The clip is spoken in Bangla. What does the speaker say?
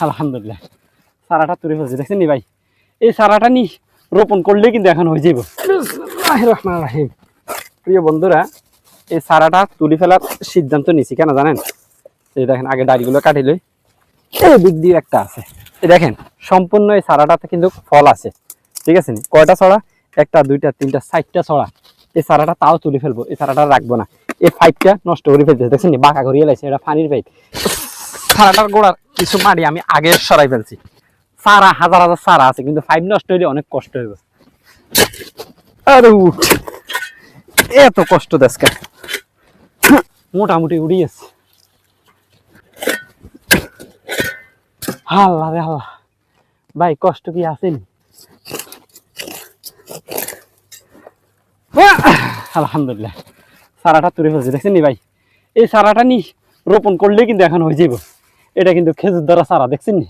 আলহামদুলিল্লাহ সারাটা তুলে ফেলছি দেখছেন নি ভাই। এই সারাটা নি রোপণ করলে কিন্তু এখন হয়ে যাব। বিসমিল্লাহির রহমানির রহিম। প্রিয় বন্ধুরা, এই সারাটা তুলে ফেলার সিদ্ধান্ত নিছি কেন জানেন? এই দেখেন আগে ডাড়িগুলো কাটি লই। এই দিক দিয়ে একটা আছে, এই দেখেন সম্পূর্ণ এই সারাটাতে কিন্তু ফল আছে, ঠিক আছে নি? কয়টা ছড়া? একটা, দুইটা, তিনটা, 4টা ছড়া। এই সারাটা তাও তুলে ফেলবো, এই সারাটা রাখবো না। এই পাইপটা নষ্ট করে ফেলতেছে দেখছেন নি, বাঁকা করিয়ে লাইছে, এটা পানির পাইপ। সারাটার গোড়ার কিছু মাটি আমি আগে সরাই ফেলছি। সারা হাজার হাজার সারা আছে, কিন্তু পাইপ নষ্ট হইলে অনেক কষ্ট হইব। আরে উঠ, এত কষ্ট দেশকা মোটামুটি উড়িয়েছে। আল্লাহ রে আল্লাহ, ভাই কষ্ট কি আসেনি? আলহামদুলিল্লাহ সারাটা তুলে ফেলছি দেখছেন নি ভাই। এই সারাটা নি রোপণ করলে কিন্তু এখন হয়ে যাব। এটা কিন্তু খেজুর দ্বারা সারা দেখছেন নি।